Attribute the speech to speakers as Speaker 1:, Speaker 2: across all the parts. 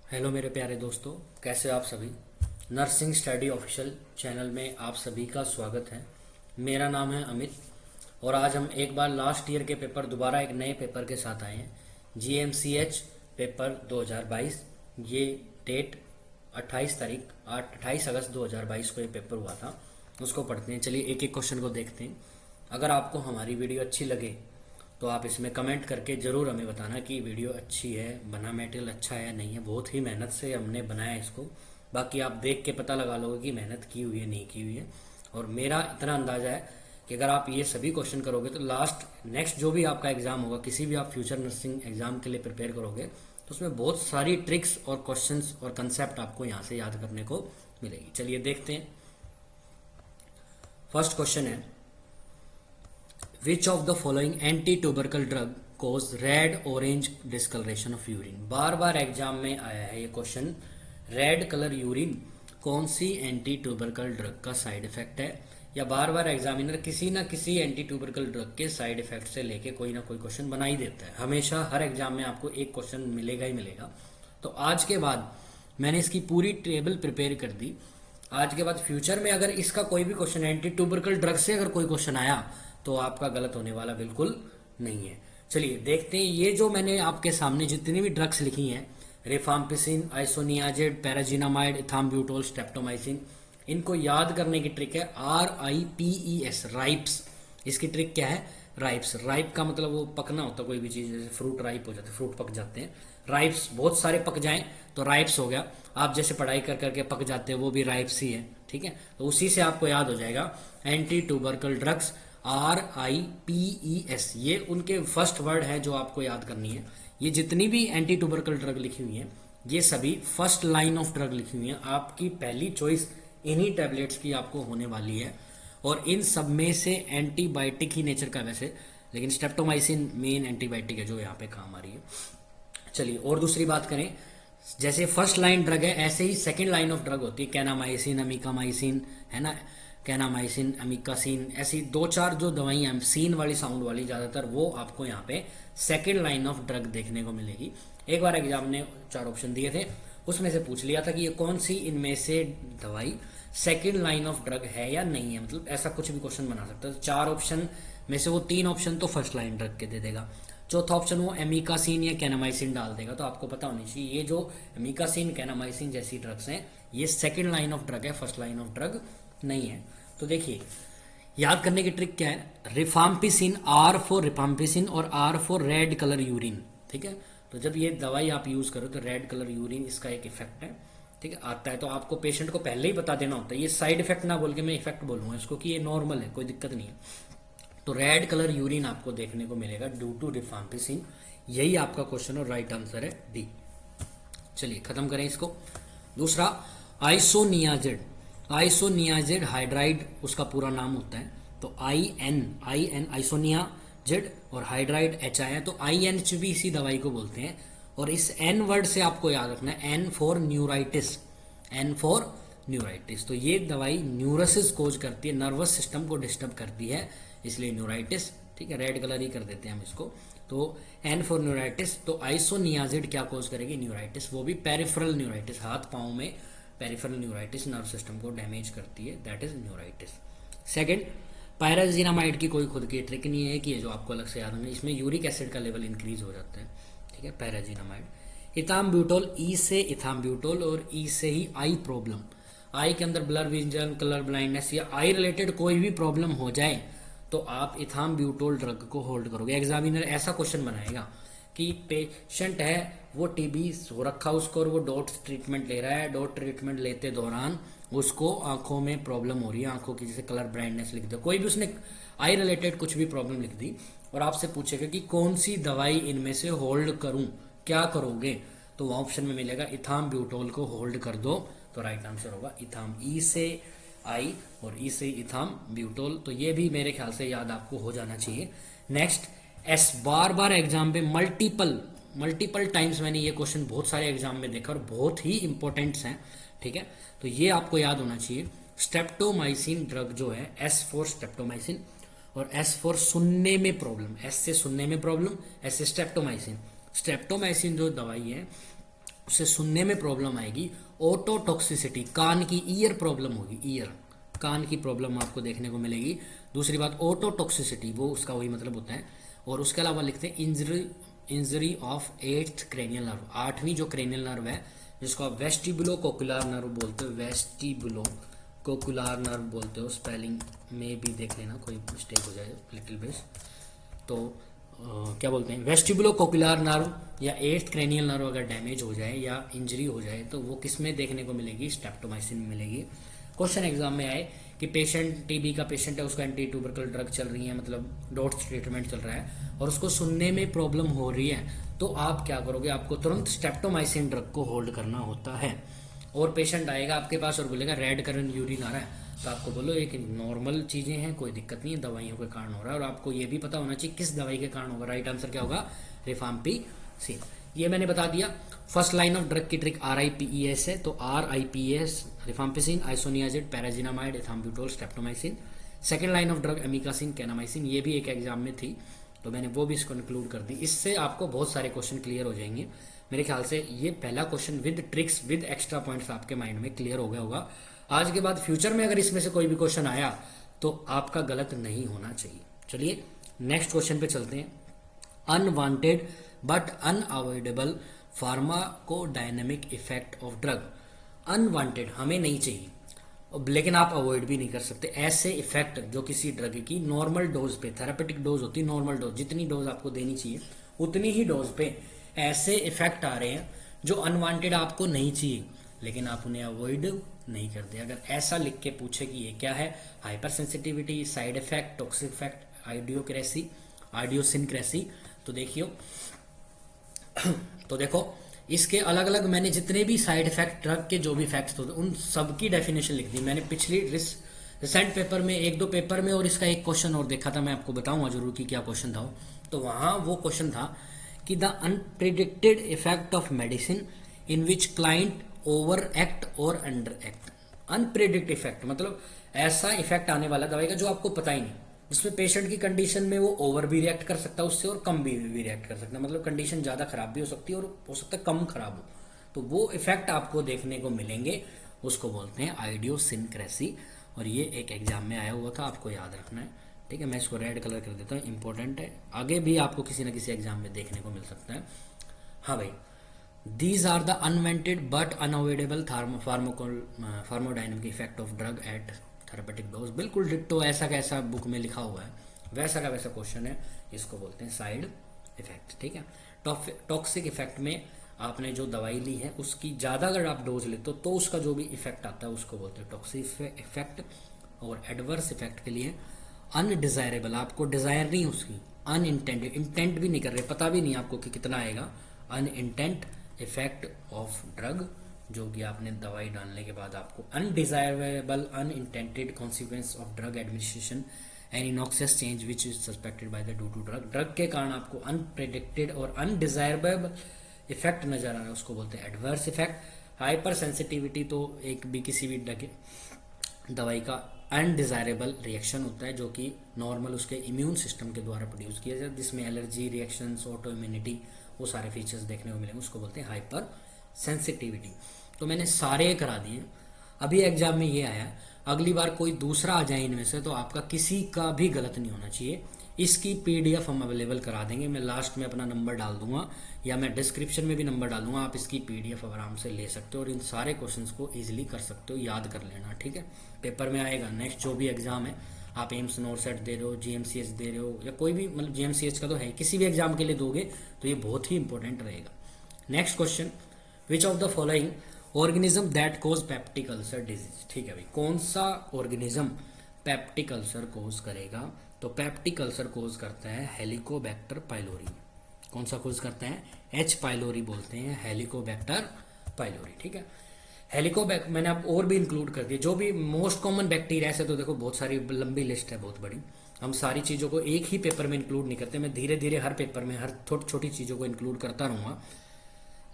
Speaker 1: Hello मेरे प्यारे दोस्तों, कैसे हो आप सभी। नर्सिंग स्टडी ऑफिशियल चैनल में आप सभी का स्वागत है। मेरा नाम है अमित और आज हम एक बार लास्ट ईयर के पेपर दोबारा एक नए पेपर के साथ आए हैं। GMCH paper 2022। ये डेट 28 अगस्त 2022 को ये पेपर हुआ था। उसको पढ़ते हैं। चलिए एक एक क्वेश्चन को देखते हैं। अगर आपको हमारी वीडियो अच्छी लगे तो आप इसमें कमेंट करके ज़रूर हमें बताना कि वीडियो अच्छी है, बना मटेरियल अच्छा है या नहीं है। बहुत ही मेहनत से हमने बनाया है इसको। बाकी आप देख के पता लगा लोगे कि मेहनत की हुई है नहीं की हुई है। और मेरा इतना अंदाज़ा है कि अगर आप ये सभी क्वेश्चन करोगे तो लास्ट नेक्स्ट जो भी आपका एग्ज़ाम होगा, किसी भी आप फ्यूचर नर्सिंग एग्ज़ाम के लिए प्रिपेयर करोगे तो उसमें बहुत सारी ट्रिक्स और क्वेश्चंस और कंसेप्ट आपको यहाँ से याद करने को मिलेगी। चलिए देखते हैं। फर्स्ट क्वेश्चन है, which of the following anti tubercle drug cause red orange discolouration of urine. बार बार एग्जाम में आया है ये क्वेश्चन। रेड कलर यूरिन कौन सी एंटी ट्यूबरकल ड्रग का साइड इफेक्ट है, या बार बार एग्जामिनर किसी ना किसी एंटी ट्यूबरकल ड्रग के साइड इफेक्ट से लेके कोई ना कोई क्वेश्चन बना ही देता है। हमेशा हर एग्जाम में आपको एक क्वेश्चन मिलेगा ही मिलेगा। तो आज के बाद मैंने इसकी पूरी टेबल प्रिपेयर कर दी। आज के बाद फ्यूचर में अगर इसका कोई भी क्वेश्चन एंटी ट्यूबरकल ड्रग से अगर कोई क्वेश्चन आया तो आपका गलत होने वाला बिल्कुल नहीं है। चलिए देखते हैं। ये जो मैंने आपके सामने जितनी भी ड्रग्स लिखी हैं, रिफाम्पिसिन, आइसोनियाजेड, पैराजिनामाइड, इथाम्ब्यूटोल, स्ट्रेप्टोमाइसिन, इनको याद करने की ट्रिक है RIPES, राइप्स। इसकी ट्रिक क्या है? राइप्स। राइप का मतलब वो पकना होता है, कोई भी चीज़ जैसे फ्रूट राइप हो जाते हैं, फ्रूट पक जाते हैं। राइप्स बहुत सारे पक जाएं तो राइप्स हो गया। आप जैसे पढ़ाई कर करके पक जाते हैं वो भी राइप्स ही है, ठीक है। तो उसी से आपको याद हो जाएगा एंटी ट्यूबरकल ड्रग्स RIPES। ये उनके फर्स्ट वर्ड है जो आपको याद करनी है। ये जितनी भी एंटी ट्यूबरकल ड्रग लिखी हुई है ये सभी फर्स्ट लाइन ऑफ ड्रग लिखी हुई है। आपकी पहली चॉइस इन्हीं टैबलेट्स की आपको होने वाली है और इन सब में से एंटीबायोटिक ही नेचर का वैसे, लेकिन स्ट्रेप्टोमाइसिन मेन एंटीबायोटिक है जो यहाँ पे काम आ रही है। चलिए और दूसरी बात करें, जैसे फर्स्ट लाइन ड्रग है ऐसे ही सेकंड लाइन ऑफ ड्रग होती है। कैनामाइसिन, अमीकामाइसिन, है ना, कैनामाइसिन, अमीकासिन, ऐसी दो चार जो दवाइयाँ सीन वाली साउंड वाली ज़्यादातर, वो आपको यहाँ पे सेकंड लाइन ऑफ ड्रग देखने को मिलेगी। एक बार एग्जाम ने 4 ऑप्शन दिए थे, उसमें से पूछ लिया था कि ये कौन सी इनमें से दवाई सेकंड लाइन ऑफ ड्रग है या नहीं है। मतलब ऐसा कुछ भी क्वेश्चन बना सकता है। 4 ऑप्शन में से वो 3 ऑप्शन तो फर्स्ट लाइन ड्रग के दे देगा, चौथा ऑप्शन वो एमिकासिन या कैनामाइसिन डाल देगा। तो आपको पता होनी चाहिए ये जो एमिकासिन, कैनामाइसिन जैसी ड्रग्स हैं ये सेकंड लाइन ऑफ ड्रग है, फर्स्ट लाइन ऑफ ड्रग नहीं है। तो देखिए याद करने की ट्रिक क्या है, रिफाम्पिसिन, R फॉर रिफाम्पिसिन और R for red colour urine, ठीक है। तो जब ये दवाई आप यूज करो तो रेड कलर यूरिन इसका एक इफेक्ट है, ठीक है, आता है। तो आपको पेशेंट को पहले ही बता देना होता है। ये साइड इफेक्ट ना बोल के मैं इफेक्ट बोलूंगा इसको कि ये नॉर्मल है, कोई दिक्कत नहीं है। तो रेड कलर यूरिन आपको देखने को मिलेगा ड्यू टू रिफाम्पिसिन। यही आपका क्वेश्चन और राइट आंसर है डी। चलिए खत्म करें इसको। दूसरा आइसोनियाजेड, आइसोनियाजेड हाइड्राइड उसका पूरा नाम होता है। तो आई एन आइसोनियाजेड और हाइड्राइड HI है। तो IN भी इसी दवाई को बोलते हैं। और इस N वर्ड से आपको याद रखना है N for neuritis, N for neuritis. तो ये दवाई न्यूरोसिस कोज करती है, नर्वस सिस्टम को डिस्टर्ब करती है, इसलिए न्यूराइटिस, ठीक है। रेड कलर ही कर देते हैं हम इसको। तो N फॉर न्यूराइटिस। तो आइसोनियाजिड क्या कोज करेगी? न्यूराइटिस, वो भी पेरिफेरल न्यूराइटिस, हाथ पाँव में पेरिफेरल न्यूराइटिस नर्व सिस्टम को डैमेज करती है, that is neuritis. Second, pyrazinamide की कोई खुद की ट्रिक नहीं है कि ये जो आपको अलग से याद होना, इसमें यूरिक एसिड का लेवल इंक्रीज हो जाता है, ठीक है, पैराजिनामाइड। इथाम्ब्यूटोल, ई से इथाम्ब्यूटोल और ई से ही आई प्रॉब्लम, आई के अंदर ब्लर विजन, कलर ब्लाइंडनेस या आई रिलेटेड कोई भी प्रॉब्लम हो जाए तो आप इथाम्ब्यूटोल ड्रग को होल्ड करोगे। एग्जामिनर ऐसा क्वेश्चन बनाएगा कि पेशेंट है वो टीबी हो रखा उसको और वो डॉट ट्रीटमेंट ले रहा है, डॉट ट्रीटमेंट लेते दौरान उसको आंखों में प्रॉब्लम हो रही है, आंखों की जैसे कलर ब्लाइंडनेस लिख दो, कोई भी उसने आई रिलेटेड कुछ भी प्रॉब्लम लिख दी और आपसे पूछेगा कि कौन सी दवाई इनमें से होल्ड करूं, क्या करोगे? तो वो ऑप्शन में मिलेगा इथाम्ब्यूटोल को होल्ड कर दो। तो राइट आंसर होगा इथाम, ई से आई और ई से इथाम ब्यूटोल। तो ये भी मेरे ख्याल से याद आपको हो जाना चाहिए। नेक्स्ट एस, बार बार एग्जाम में मल्टीपल टाइम्स मैंने ये क्वेश्चन बहुत सारे एग्जाम में देखा और बहुत ही इंपॉर्टेंट्स हैं, ठीक है। तो ये आपको याद होना चाहिए। स्ट्रेप्टोमाइसिन ड्रग जो है, S फॉर स्ट्रेप्टोमाइसिन और S फॉर सुनने में प्रॉब्लम, S से सुनने में प्रॉब्लम, S से स्ट्रेप्टोमाइसिन। स्ट्रेप्टोमाइसिन जो दवाई है उसे सुनने में प्रॉब्लम आएगी। ओटोटॉक्सिसिटी, कान की ईयर प्रॉब्लम होगी, ईयर कान की प्रॉब्लम आपको देखने को मिलेगी। दूसरी बात ओटोटॉक्सिसिटी, वो उसका वही मतलब होता है। और उसके अलावा लिखते हैं injury of eighth cranial nerve, आठवीं जो क्रेनियल नर्व है जिसको आप वेस्टिबुलो कोकुलर नर्व बोलते हो, वेस्टिबुलो कोकुलर नर्व बोलते हो, स्पेलिंग में भी देख लेना कोई मिस्टेक हो जाए लिटिल बिट। तो क्या बोलते हैं, वेस्टिबुलो कोकुलर नर्व या एट्थ क्रेनियल नर्व अगर डैमेज हो जाए या इंजरी हो जाए तो वो किस में देखने को मिलेगी, स्ट्रेप्टोमाइसिन में मिलेगी। क्वेश्चन एग्जाम में आए कि पेशेंट टीबी का पेशेंट है, उसको एंटी ट्यूबरकल ड्रग चल रही है, मतलब डॉट्स ट्रीटमेंट चल रहा है और उसको सुनने में प्रॉब्लम हो रही है, तो आप क्या करोगे, आपको तुरंत स्ट्रेप्टोमाइसिन ड्रग को होल्ड करना होता है। और पेशेंट आएगा आपके पास और बोलेगा रेड कलर यूरिन आ रहा है, तो आपको बोलो एक नॉर्मल चीज़ें हैं, कोई दिक्कत नहीं है, दवाइयों के कारण हो रहा है। और आपको ये भी पता होना चाहिए किस दवाई के कारण होगा। राइट आंसर क्या होगा, रिफाम्पिसिन। ये मैंने बता दिया। फर्स्ट लाइन ऑफ ड्रग की ट्रिक RIPES है, तो RIPES rifampicin, isoniazid, pyrazinamide, ethambutol, streptomycin. Second line of drug amikacin, kanamycin, ये भी एक एग्जाम में थी तो मैंने वो भी इसको इंक्लूड कर दी। इससे आपको बहुत सारे क्वेश्चन क्लियर हो जाएंगे मेरे ख्याल से। ये पहला question with tricks with extra points आपके माइंड में क्लियर हो गया होगा। आज के बाद फ्यूचर में अगर इसमें से कोई भी क्वेश्चन आया तो आपका गलत नहीं होना चाहिए। चलिए नेक्स्ट क्वेश्चन पे चलते हैं। Unwanted but unavoidable pharmacodynamic effect of drug. Unwanted हमें नहीं चाहिए, लेकिन आप अवॉइड भी नहीं कर सकते ऐसे इफेक्ट जो किसी ड्रग की नॉर्मल डोज पे, थेरापेटिक डोज होती है नॉर्मल डोज, जितनी डोज आपको देनी चाहिए उतनी ही डोज पे ऐसे इफेक्ट आ रहे हैं जो अनवांटेड आपको नहीं चाहिए, लेकिन आप उन्हें अवॉइड नहीं करते। अगर ऐसा लिख के पूछे कि ये क्या है, hyper sensitivity, side effect, toxic effect, idiosyncrasy, तो देखियो तो देखो इसके अलग अलग मैंने जितने भी साइड इफेक्ट ड्रग के जो भी इफेक्ट्स होते उन सब की डेफिनेशन लिख दी मैंने पिछली रिसेंट पेपर में, एक दो पेपर में, और इसका एक क्वेश्चन और देखा था, मैं आपको बताऊंगा जरूर कि क्या क्वेश्चन था। तो वहां वो क्वेश्चन था कि the unpredicted effect of medicine in which client over act और अंडर एक्ट। अनप्रिडिक्ट इफेक्ट मतलब ऐसा इफेक्ट आने वाला दवाई का जो आपको पता ही नहीं, जिसमें पेशेंट की कंडीशन में वो ओवर भी रिएक्ट कर सकता है उससे और कम भी रिएक्ट कर सकता है, मतलब कंडीशन ज्यादा खराब भी हो सकती है और हो सकता है कम खराब हो, तो वो इफेक्ट आपको देखने को मिलेंगे, उसको बोलते हैं आइडियोसिनक्रेसी। और ये एक एग्जाम में आया हुआ था, आपको याद रखना है, ठीक है। मैं इसको रेड कलर कर देता हूँ, इंपॉर्टेंट है, आगे भी आपको किसी न किसी एग्जाम में देखने को मिल सकता है। हाँ भाई, these are the unwanted but unavoidable pharmacodynamic effect of drug at therapeutic dose. बिल्कुल डिट्टो ऐसा कैसा बुक में लिखा हुआ है वैसा का वैसा क्वेश्चन है, इसको बोलते हैं साइड इफेक्ट, ठीक है। टॉक्सिक इफेक्ट में आपने जो दवाई ली है उसकी ज़्यादा अगर आप डोज लेते हो तो उसका जो भी इफेक्ट आता है उसको बोलते हैं टॉक्सिक इफेक्ट। और एडवर्स इफेक्ट के लिए अनडिजायरेबल, आपको डिजायर नहीं उसकी, अनइंटेंडेड, इंटेंट भी नहीं कर रहे, पता भी नहीं आपको कि कितना आएगा, अनइंटेंट इफेक्ट ऑफ ड्रग, जो कि आपने दवाई डालने के बाद आपको undesirable unintended consequence of drug administration any noxious change which is suspected by the due to drug. Drug के कारण आपको अनप्रेडिक्टेड और अनडिजायरेबल इफेक्ट नजर आ रहा है उसको बोलते हैं एडवर्स इफेक्ट। हाइपर सेंसिटिविटी तो एक भी किसी भी दवाई का अनडिजायरेबल रिएक्शन होता है जो कि नॉर्मल उसके इम्यून सिस्टम के द्वारा प्रोड्यूस किया जाता है, जिसमें एलर्जी रिएक्शंस, ऑटो इम्यूनिटी, वो सारे फीचर्स देखने को मिलेंगे, उसको बोलते हैं हाइपर सेंसिटिविटी। तो मैंने सारे करा दिए, अभी एग्जाम में ये आया, अगली बार कोई दूसरा आ जाए इनमें से तो आपका किसी का भी गलत नहीं होना चाहिए। इसकी PDF हम अवेलेबल करा देंगे, मैं लास्ट में अपना नंबर डाल दूंगा या मैं डिस्क्रिप्शन में भी नंबर डाल दूंगा, आप इसकी PDF आराम से ले सकते हो और इन सारे क्वेश्चंस को इजीली कर सकते हो, याद कर लेना, ठीक है। पेपर में आएगा नेक्स्ट जो भी एग्जाम है, आप एम्स नोरसेट दे रहे हो, GMCH दे रहे हो या कोई भी, मतलब GMCH का तो है, किसी भी एग्जाम के लिए दोगे तो ये बहुत ही इंपॉर्टेंट रहेगा। Next question, which of the following organism that cause peptic ulcer disease. ठीक है भाई, कौन सा ऑर्गेनिज्म पेप्टिक अल्सर कोज करेगा, तो पेप्टिक अल्सर कोज करता है हेलिकोबैक्टर पाइलोरी। कौन सा कोज करता है, H पाइलोरी बोलते हैं, हेलिकोबैक्टर पाइलोरी, ठीक है। हेलिकोबैक्टर मैंने आप और भी इंक्लूड कर दिया, जो भी मोस्ट कॉमन बैक्टीरिया है, तो देखो बहुत सारी लंबी लिस्ट है बहुत बड़ी, हम सारी चीज़ों को एक ही पेपर में इंक्लूड नहीं करते, मैं धीरे धीरे हर पेपर में हर छोटी चीज़ों को इंक्लूड करता रहूँगा,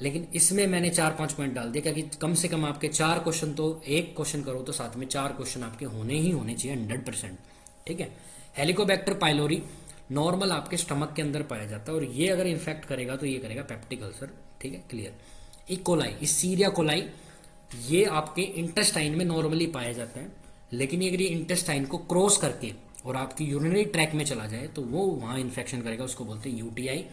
Speaker 1: लेकिन इसमें मैंने 4-5 पॉइंट डाल दिया क्योंकि कम से कम आपके 4 क्वेश्चन, तो एक क्वेश्चन करो तो साथ में 4 क्वेश्चन आपके होने ही होने चाहिए 100%, ठीक है। हेलिकोबैक्टर पाइलोरी नॉर्मल आपके स्टमक के अंदर पाया जाता है और ये अगर इन्फेक्ट करेगा तो ये करेगा पेप्टिक अल्सर, ठीक है, क्लियर। इकोलाई, सीरिया कोलाई, ये आपके इंटेस्टाइन में नॉर्मली पाया जाता है, लेकिन अगर ये इंटेस्टाइन को क्रॉस करके और आपकी यूरिनरी ट्रैक में चला जाए तो वो वहाँ इन्फेक्शन करेगा, उसको बोलते हैं यूटीआई।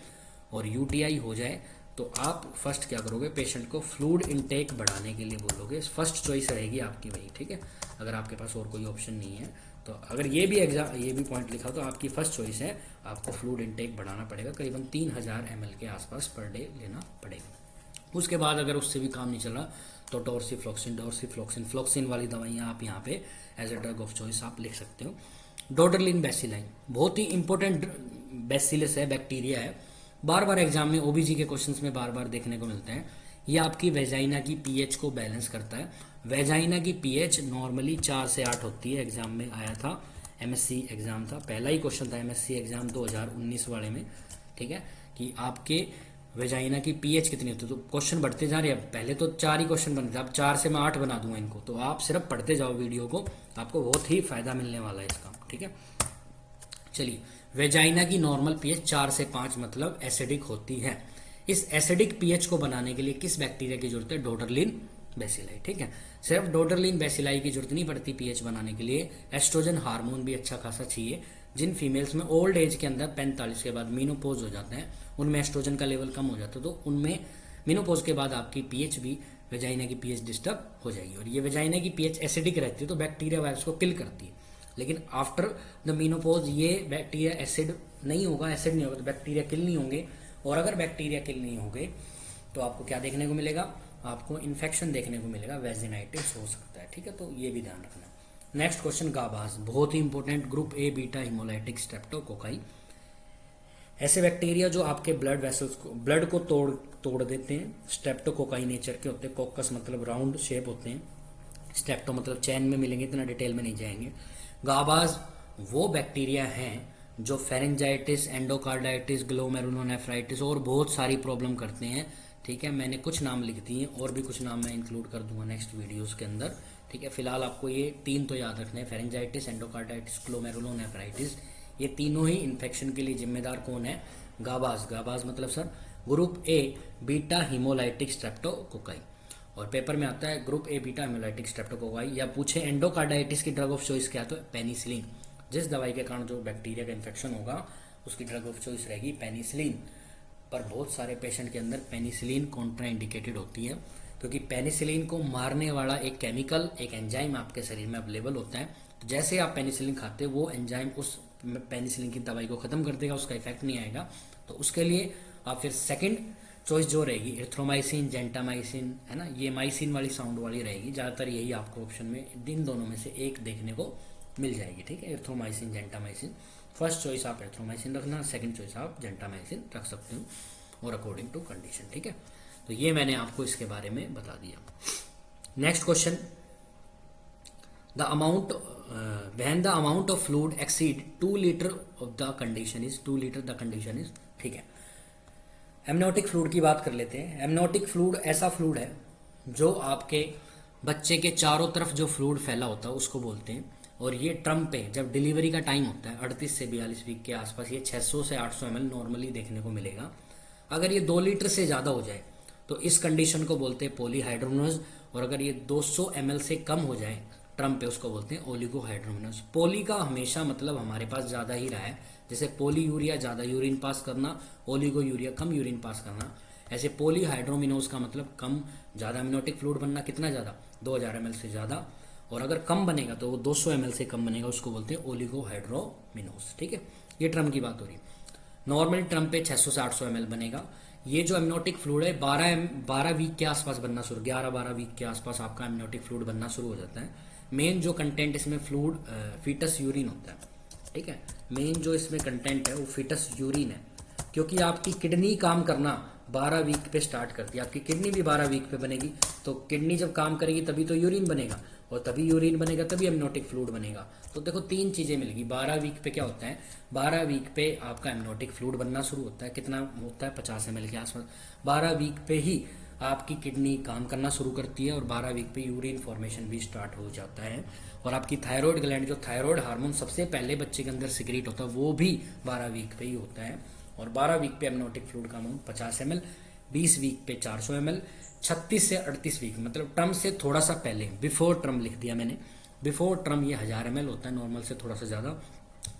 Speaker 1: और यूटीआई हो जाए तो आप फर्स्ट क्या करोगे, पेशेंट को फ्लूइड इनटेक बढ़ाने के लिए बोलोगे। फर्स्ट चॉइस रहेगी आपकी वही, ठीक है, अगर आपके पास और कोई ऑप्शन नहीं है तो। अगर ये भी पॉइंट लिखा तो आपकी फर्स्ट चॉइस है, आपको फ्लूइड इनटेक बढ़ाना पड़ेगा, करीबन 3000 ml के आसपास पर डे लेना पड़ेगा। उसके बाद अगर उससे भी काम नहीं चला तो डोर्सिफ्लॉक्सिन फ्लॉक्सिन वाली दवाइयाँ आप यहाँ पे as a drug of choice आप लिख सकते हो। डोडरलिन बैसिलाई बहुत ही इंपॉर्टेंट बैसिलस है, बैक्टीरिया है, बार बार एग्जाम में ओबीजी के क्वेश्चंस में बार बार देखने को मिलते हैं। ये आपकी वेजाइना की पीएच को बैलेंस करता है। वेजाइना की पीएच नॉर्मली 4 से 8 होती है, एग्जाम में आया था, एमएससी एग्जाम था, पहला ही क्वेश्चन था एमएससी एग्जाम 2019 वाले में, ठीक है, कि आपके वेजाइना की पीएच कितनी होती है। तो क्वेश्चन बढ़ते जा रहे हैं, पहले तो 4 ही क्वेश्चन बनते थे, अब 4 से मैं 8 बना दूंगा इनको, तो आप सिर्फ पढ़ते जाओ वीडियो को, आपको बहुत ही फायदा मिलने वाला है इसका, ठीक है। चलिए, वेजाइना की नॉर्मल पीएच 4 से 5 मतलब एसिडिक होती है। इस एसिडिक पीएच को बनाने के लिए किस बैक्टीरिया की जरूरत है, डोडरलिन बैसिलाई, ठीक है। सिर्फ डोडरलिन बैसिलाई की जरूरत नहीं पड़ती पीएच बनाने के लिए, एस्ट्रोजन हार्मोन भी अच्छा खासा चाहिए। जिन फीमेल्स में ओल्ड एज के अंदर 45 के बाद मीनोपोज हो जाते हैं, उनमें एस्ट्रोजन का लेवल कम हो जाता है, तो उनमें मीनोपोज के बाद आपकी पीएच भी, वेजाइना की पीएच डिस्टर्ब हो जाएगी। और ये वेजाइना की पीएच एसिडिक रहती है तो बैक्टीरिया वायरस को किल करती है, लेकिन आफ्टर द मीनोपोज ये बैक्टीरिया एसिड नहीं होगा, एसिड नहीं होगा तो बैक्टीरिया किल नहीं होंगे। और अगर बैक्टीरिया किल नहीं होंगे तो आपको क्या देखने को मिलेगा, आपको इन्फेक्शन देखने को मिलेगा, वेजिनाइटिस हो सकता है, ठीक है, तो ये भी ध्यान रखना है। नेक्स्ट क्वेश्चन, गाबास, बहुत ही important, group A beta hemolytic streptococci, ऐसे बैक्टीरिया जो आपके ब्लड वेसल्स को, ब्लड को तोड़ देते हैं। स्ट्रेप्टोकोकाई नेचर के होते हैं, कोकस मतलब राउंड शेप होते हैं, स्ट्रेप्टो मतलब चैन में मिलेंगे, इतना डिटेल में नहीं जाएंगे। गाबाज वो बैक्टीरिया हैं जो फेरेंजाइटिस, एंडोकार्डाइटिस, ग्लोमेरुलोनेफ्राइटिस और बहुत सारी प्रॉब्लम करते हैं, ठीक है। मैंने कुछ नाम लिख दिए और भी कुछ नाम मैं इंक्लूड कर दूंगा नेक्स्ट वीडियोस के अंदर, ठीक है। फिलहाल आपको ये 3 तो याद रखने हैं, फेरेंजाइटिस, एंडोकार्डाइटिस, ग्लोमेरुलोनेफ्राइटिस, ये तीनों ही इन्फेक्शन के लिए जिम्मेदार कौन है, गाबाज। गाबाज मतलब sir group A beta hemolytic streptococci, और पेपर में आता है group A beta hemolytic streptococci. या पूछे एंडोकार्डाइटिस की ड्रग ऑफ चॉइस क्या, तो पेनिसिलिन, जिस दवाई के कारण जो बैक्टीरिया का इन्फेक्शन होगा उसकी ड्रग ऑफ चॉइस रहेगी पेनिसिलिन। पर बहुत सारे पेशेंट के अंदर पेनिसिलिन कॉन्ट्राइंडिकेटेड होती है, क्योंकि पेनिसिलिन को मारने वाला एक केमिकल, एक एंजाइम आपके शरीर में अवेलेबल होता है। तो जैसे आप पेनिसिलिन खाते हो वो एंजाइम उस पेनिसिलिन की दवाई को खत्म कर देगा, उसका इफेक्ट नहीं आएगा। तो उसके लिए आप फिर सेकंड चॉइस जो रहेगी एरिथ्रोमाइसिन, जेंटामाइसिन, है ना, ये माइसिन वाली साउंड वाली रहेगी, ज़्यादातर यही आपको ऑप्शन में इन दोनों में से एक देखने को मिल जाएगी, ठीक है, एरिथ्रोमाइसिन, जेंटामाइसिन। फर्स्ट चॉइस आप एरिथ्रोमाइसिन रखना, सेकंड चॉइस आप जेंटामाइसिन रख सकते हो, और अकॉर्डिंग टू कंडीशन, ठीक है। तो ये मैंने आपको इसके बारे में बता दिया। Next question, the amount when the amount of fluid exceed 2 litre of the condition is, 2 litre the condition is, ठीक है। एमनियोटिक फ्लूइड की बात कर लेते हैं। एमनियोटिक फ्लूइड ऐसा फ्लूइड है जो आपके बच्चे के चारों तरफ जो फ्लूइड फैला होता है उसको बोलते हैं। और ये ट्रम पे जब डिलीवरी का टाइम होता है 38 से 42 वीक के आसपास, ये 600 से 800 ml नॉर्मली देखने को मिलेगा। अगर ये 2 लीटर से ज़्यादा हो जाए तो इस कंडीशन को बोलते हैं पॉलीहाइड्रोमिनोज, और अगर ये 200 ml से कम हो जाए ट्रम पे उसको बोलते हैं ओलिगोहाइड्रोमिनोज। पोली का हमेशा मतलब हमारे पास ज़्यादा ही रहा है, जैसे पोली यूरिया ज़्यादा यूरिन पास करना, ओलिगो यूरिया कम यूरिन पास करना, ऐसे पोलीहाइड्रोमिनोज का मतलब कम, ज़्यादा एमनियोटिक फ्लूइड बनना, कितना ज़्यादा, 2000 ml से ज़्यादा, और अगर कम बनेगा तो वो 200 ml से कम बनेगा, उसको बोलते हैं ओलिगोहाइड्रोमिनोज, ठीक है। ये ट्रम की बात हो रही है। नॉर्मल ट्रम पे 600 से 800 ml बनेगा। ये जो एमनियोटिक फ्लूइड है 12 वीक के आसपास बनना शुरू, 11-12 वीक के आसपास आपका एमनियोटिक फ्लूइड बनना शुरू हो जाता है। मेन जो कंटेंट इसमें फ्लूइड फीटस यूरिन होता है, ठीक है। मेन जो इसमें कंटेंट है वो फीटस यूरिन है, क्योंकि आपकी किडनी काम करना 12 वीक पे स्टार्ट करती है। आपकी किडनी भी 12 वीक पे बनेगी, तो किडनी जब काम करेगी तभी तो यूरिन बनेगा, और तभी यूरिन बनेगा तभी एमनियोटिक फ्लूइड बनेगा। तो देखो 3 चीजें मिलेगी। 12 वीक पे क्या होता है, 12 वीक पे आपका एमनियोटिक फ्लूइड बनना शुरू होता है, कितना होता है, 50 ml के आसपास। 12 वीक पे ही आपकी किडनी काम करना शुरू करती है, और 12 वीक पे यूरिन फॉर्मेशन भी स्टार्ट हो जाता है। और आपकी थायराइड ग्लैंड, जो थायराइड हार्मोन सबसे पहले बच्चे के अंदर सिक्रीट होता है, वो भी 12 वीक पे ही होता है। और 12 वीक पे एमनियोटिक फ्लूइड का अमाउंट 50 ml 20 वीक पे 400 ml, 36 से 38 वीक मतलब टर्म से थोड़ा सा पहले, बिफोर टर्म लिख दिया मैंने, बिफोर टर्म ये 1000 ml होता है, नॉर्मल से थोड़ा सा ज़्यादा।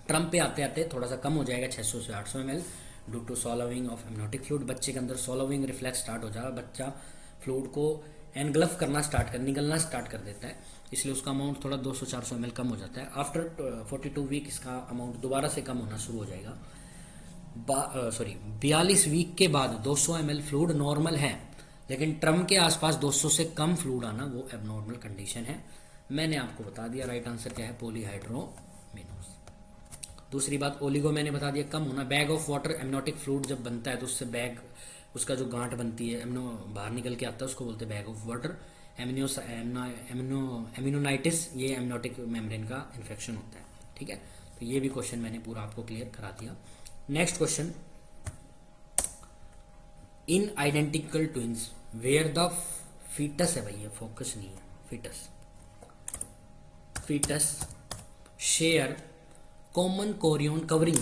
Speaker 1: ट्रम पे आते आते थोड़ा सा कम हो जाएगा 600 से 800 ml due to swallowing of amniotic fluid. बच्चे के अंदर सॉलोविंग रिफ्लेक्स स्टार्ट हो जाएगा, बच्चा फ्लूइड को एनगल्फ करना स्टार्ट कर निकलना स्टार्ट कर देता है, इसलिए उसका अमाउंट थोड़ा 200-400 ml कम हो जाता है। आफ्टर 42 वीक इसका अमाउंट दोबारा से कम होना शुरू हो जाएगा। 42 वीक के बाद 200 ml फ्लूइड नॉर्मल है, लेकिन ट्रम के आसपास 200 से कम फ्लूइड आना वो एबनॉर्मल कंडीशन है। मैंने आपको बता दिया राइट आंसर क्या है, पॉलीहाइड्रोमिनोस। दूसरी बात ओलिगो मैंने बता दिया कम होना। Bag of water amniotic fluid जब बनता है तो उससे बैग, उसका जो गांठ बनती है एमनो बाहर निकल के आता है, उसको बोलते हैं बैग ऑफ वाटर। एमिनोनाइटिस ये एमनोटिक मेम्ब्रेन का इन्फेक्शन होता है, ठीक है। तो ये भी क्वेश्चन मैंने पूरा आपको क्लियर करा दिया। Next question, in identical twins where the fetus है, भाई ये फोकस नहीं है, fetus share common chorion covering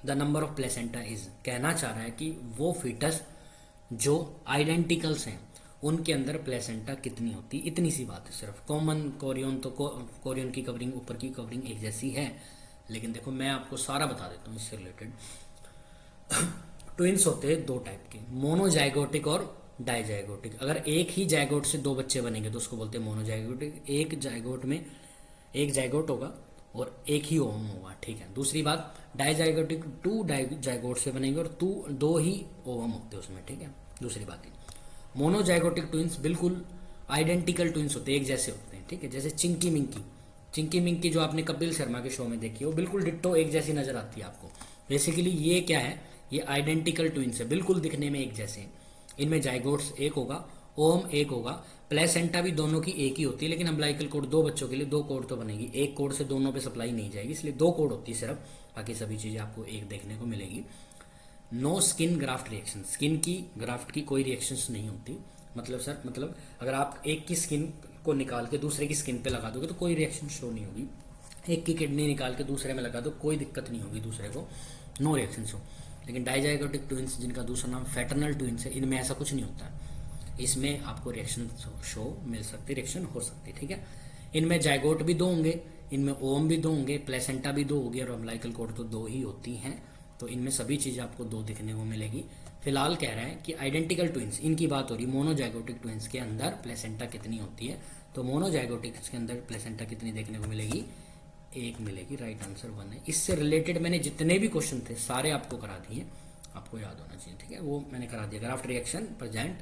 Speaker 1: the number of placenta is. कहना चाह रहा है कि वो फीटस जो आइडेंटिकल्स हैं उनके अंदर प्लेसेंटा कितनी होती, इतनी सी बात है सिर्फ। कॉमन कोरियन तो कोरियन की कवरिंग, ऊपर की कवरिंग एक जैसी है, लेकिन देखो मैं आपको सारा बता देता हूँ इससे रिलेटेड। ट्विंस होते हैं दो टाइप के, मोनोजाइगोटिक और डाइजाइगोटिक। अगर एक ही जाइगोट से दो बच्चे बनेंगे तो उसको बोलते हैं मोनोजाइगोटिक। एक जाइगोट में एक जाइगोट होगा और एक ही ओवम होगा, ठीक है। दूसरी बात, डाइजाइगोटिक 2 जाइगोट से बनेंगे और 2 ही ओवम होते हैं उसमें, ठीक है। दूसरी बात है मोनोजाइगोटिक ट्विंस बिल्कुल आइडेंटिकल ट्विंस होते हैं, एक जैसे होते हैं, ठीक है। जैसे चिंकी मिंकी जो आपने कपिल शर्मा के शो में देखी है, वो बिल्कुल डिट्टो एक जैसी नजर आती है आपको। बेसिकली ये क्या है, ये आइडेंटिकल ट्विंस है, बिल्कुल दिखने में एक जैसे। इनमें जाइगोट्स एक होगा, ओवम एक होगा, प्लेसेंटा भी दोनों की एक ही होती है, लेकिन अम्बिलिकल कोड 2 बच्चों के लिए 2 कोड तो बनेगी, एक कोड से दोनों पे सप्लाई नहीं जाएगी, इसलिए 2 कोड होती है सिर्फ, बाकी सभी चीजें आपको एक देखने को मिलेगी। No skin graft reaction, skin की ग्राफ्ट की कोई रिएक्शंस नहीं होती। मतलब अगर आप एक की स्किन को निकाल के दूसरे की स्किन पे लगा दोगे तो कोई रिएक्शन शो नहीं होगी। एक की किडनी निकाल के दूसरे में लगा दो, कोई दिक्कत नहीं होगी दूसरे को, नो रिएक्शन शो। लेकिन डाइजाइगोटिक ट्विंस जिनका दूसरा नाम फैटर्नल ट्विंस है, इनमें ऐसा कुछ नहीं होता, इसमें आपको रिएक्शन शो मिल सकती, रिएक्शन हो सकती, ठीक है। इनमें जाइगोट भी 2 होंगे, इनमें ओवम भी 2 होंगे, प्लेसेंटा भी 2 होगी और अम्बिलिकल कोड तो 2 ही होती हैं। तो इनमें सभी चीजें आपको 2 दिखने को मिलेगी। फिलहाल कह रहा है कि आइडेंटिकल ट्विंस, इनकी बात हो रही, मोनोजाइगोटिक ट्विंस के अंदर प्लेसेंटा कितनी होती है, तो मोनोजाइगोटिक्स के अंदर प्लेसेंटा कितनी देखने को मिलेगी, 1 मिलेगी। राइट आंसर 1 है। इससे रिलेटेड मैंने जितने भी क्वेश्चन थे सारे आपको करा दिए, आपको याद होना चाहिए, ठीक है, वो मैंने करा दिया। ग्राफ्ट रिएक्शन प्रेजेंट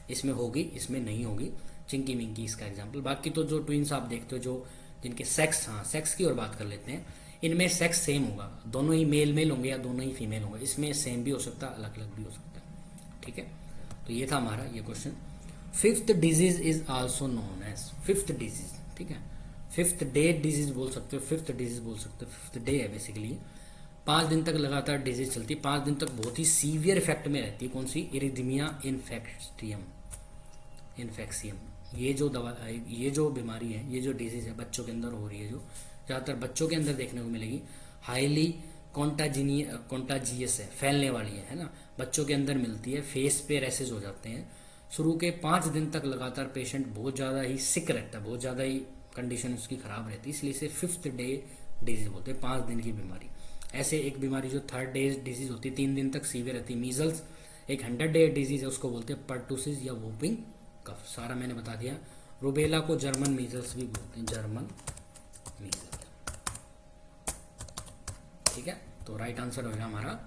Speaker 1: इसमें होगी, इसमें नहीं होगी, चिंकी मिंकी इसका एग्जाम्पल। बाकी तो जो ट्विंस आप देखते हो जो जिनके सेक्स, हाँ सेक्स की और बात कर लेते हैं, इनमें सेक्स सेम होगा, दोनों ही मेल होंगे या दोनों ही फीमेल होंगे, इसमें सेम भी हो सकता है, अलग अलग भी हो सकता है, ठीक है। तो ये था हमारा ये question. 5th disease is also known as, 5th disease, ठीक है, 5th डे डिजीज बोल सकते हो, 5th डिजीज बोल सकते हो, 5th डे है बेसिकली। 5 दिन तक लगातार डिजीज चलती है, 5 दिन तक बहुत ही सीवियर इफेक्ट में रहती है। कौन सी, इरिथमिया इन्फेक्शियम। ये जो दवा, ये जो बीमारी है, ये जो डिजीज है बच्चों के अंदर हो रही है, जो ज़्यादातर बच्चों के अंदर देखने को मिलेगी, हाईली कॉन्टाजियस है, फैलने वाली है ना, बच्चों के अंदर मिलती है, फेस पे रैसेज हो जाते हैं। शुरू के 5 दिन तक लगातार पेशेंट बहुत ज़्यादा ही सिक रहता है, बहुत ज़्यादा ही कंडीशन उसकी खराब रहती है, इसलिए इसे 5th डे डिजीज बोलते हैं, 5 दिन की बीमारी। ऐसे एक बीमारी जो 3rd डे डिजीज होती है, 3 दिन तक सीवियर रहती है, मीजल्स। एक 100 डे डिजीज है, उसको बोलते हैं पर्टूसिस या वोपिंग कफ, सारा मैंने बता दिया। रुबेला को जर्मन मीजल्स भी बोलते हैं, जर्मन मीजल्स, ठीक है। तो राइट आंसर होगा हमारा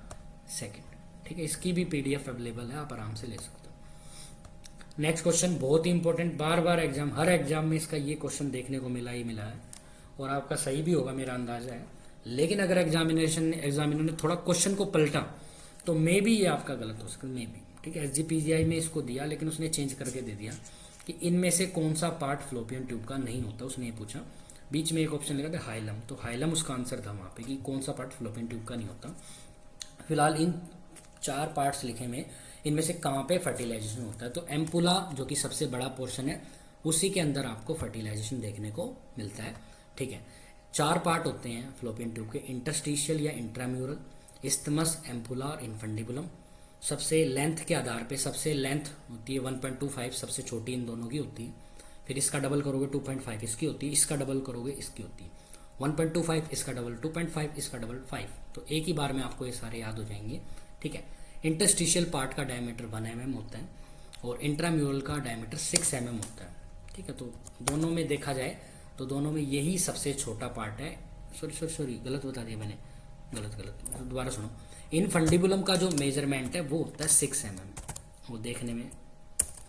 Speaker 1: 2nd, ठीक है। इसकी भी पीडीएफ अवेलेबल है, आप आराम से ले सकते हो। नेक्स्ट क्वेश्चन बहुत ही इंपॉर्टेंट, बार बार एग्जाम, हर एग्जाम में इसका ये क्वेश्चन देखने को मिला ही मिला है, और आपका सही भी होगा मेरा अंदाजा है। लेकिन अगर एग्जामिनर ने थोड़ा क्वेश्चन को पलटा तो मे भी ये आपका गलत हो सकता है, मे भी, ठीक है। एसजीपीजीआई में इसको दिया, लेकिन उसने चेंज करके दे दिया कि इनमें से कौन सा पार्ट फ्लोपियन ट्यूब का नहीं होता, उसने ये पूछा। बीच में एक ऑप्शन लगा था हाइलम, तो हाइलम उसका आंसर था वहां पे कि कौन सा पार्ट फ्लोपियन ट्यूब का नहीं होता। फिलहाल इन 4 पार्ट्स लिखे में, इनमें से कहाँ पे फर्टिलाइजेशन होता है, तो एम्पुला जो कि सबसे बड़ा पोर्शन है, उसी के अंदर आपको फर्टिलाइजेशन देखने को मिलता है, ठीक है। 4 पार्ट होते हैं फ्लोपियन ट्यूब के, इंटरस्टिशियल या इंट्राम्यूरल, इस्थमस, एम्पुला और इन्फंडिबुलम। सबसे लेंथ के आधार पे सबसे लेंथ होती है 1.25, सबसे छोटी इन दोनों की होती है। फिर इसका डबल करोगे 2.5 इसकी होती है, इसका डबल करोगे इसकी होती है 1.25, इसका डबल 2.5, इसका डबल 5। तो एक ही बार में आपको ये सारे याद हो जाएंगे, ठीक है। इंटरस्टिशियल पार्ट का डायमीटर 1 mm होता है और इंट्राम्यूरल का डायमीटर 6 mm होता है, ठीक है। तो दोनों में देखा जाए तो दोनों में यही सबसे छोटा पार्ट है। सॉरी गलत बता दिया मैंने, गलत दोबारा सुनो। इनफंडिबुलम का जो मेजरमेंट है वो होता है 6 mm, वो देखने में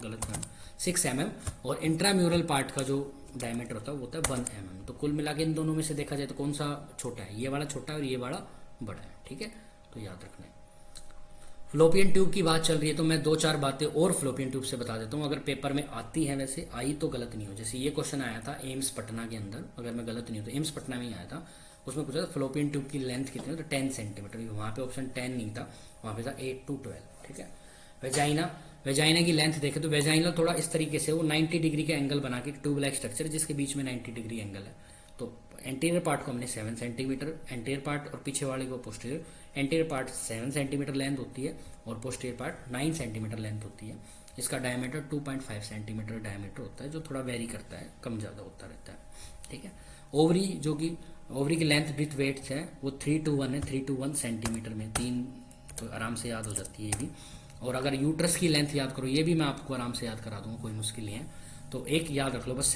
Speaker 1: गलत करना, 6 mm। और इंट्राम्यूरल पार्ट का जो डायमीटर होता है वो होता है 1 mm। तो कुल मिला के इन दोनों में से देखा जाए तो कौन सा छोटा है, ये वाला छोटा है और ये वाला बड़ा है, ठीक है। तो याद रखना है। फ्लोपियन ट्यूब की बात चल रही है तो मैं 2-4 बातें और फ्लोपियन ट्यूब से बता देता हूँ, अगर पेपर में आती है, वैसे आई तो गलत नहीं हो। जैसे ये क्वेश्चन आया था एम्स पटना के अंदर, अगर मैं गलत नहीं हूँ तो एम्स पटना में ही आया था। उसमें पूछा था फ्लोपियन ट्यूब की लेंथ कितनी है, तो 10 सेंटीमीटर। वहाँ पे ऑप्शन 10 नहीं था, वहाँ पे था 8 to 12, ठीक है। वेजाइना की लेंथ देखें तो वेजाइना थोड़ा इस तरीके से, वो 90 डिग्री का एंगल बना के ट्यूब लाइक स्ट्रक्चर जिसके बीच में 90 डिग्री एंगल है। तो एंटीरियर पार्ट को हमने 7 सेंटीमीटर, एंटीरियर पार्ट और पीछे वाले को posterior, anterior part 7 centimetre length होती है और पोस्टीरियर पार्ट 9 सेंटीमीटर लेंथ होती है। इसका डायमीटर 2.5 सेंटीमीटर डायमीटर होता है, जो थोड़ा वेरी करता है, कम ज़्यादा होता रहता है, ठीक है। ओवरी, जो कि ओवरी की लेंथ विथ वेट है वो 3 to 1 है, 3 to 1 सेंटीमीटर में, 3 तो आराम से याद हो जाती है ये भी। और अगर यूट्रस की लेंथ याद करो, ये भी मैं आपको आराम से याद करा दूंगा, कोई मुश्किल नहीं है। तो एक याद रख लो बस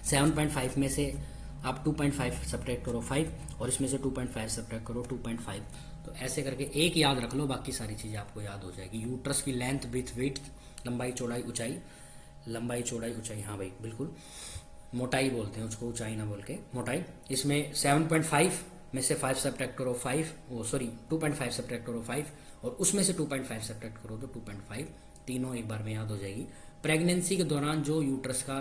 Speaker 1: 7.5 में से आप 2.5 सब्ट्रैक्ट करो 5, और इसमें से 2.5 सब्ट्रैक्ट करो 2.5। तो ऐसे करके एक याद रख लो, बाकी सारी चीज़ें आपको याद हो जाएगी। यूट्रस की लेंथ विथ वेट, लंबाई चौड़ाई ऊंचाई, लंबाई चौड़ाई ऊंचाई, हाँ भाई बिल्कुल, मोटाई बोलते हैं उसको, ऊंचाई ना बोल के मोटाई। इसमें 7.5 में से 5 सब्ट्रैक्ट करो 5, 2.5 सब्ट्रैक्ट करो 5, और उसमें से 2.5 सब्ट्रैक्ट करो तो 2.5, तीनों एक बार में याद हो जाएगी। प्रेगनेंसी के दौरान जो यूट्रस का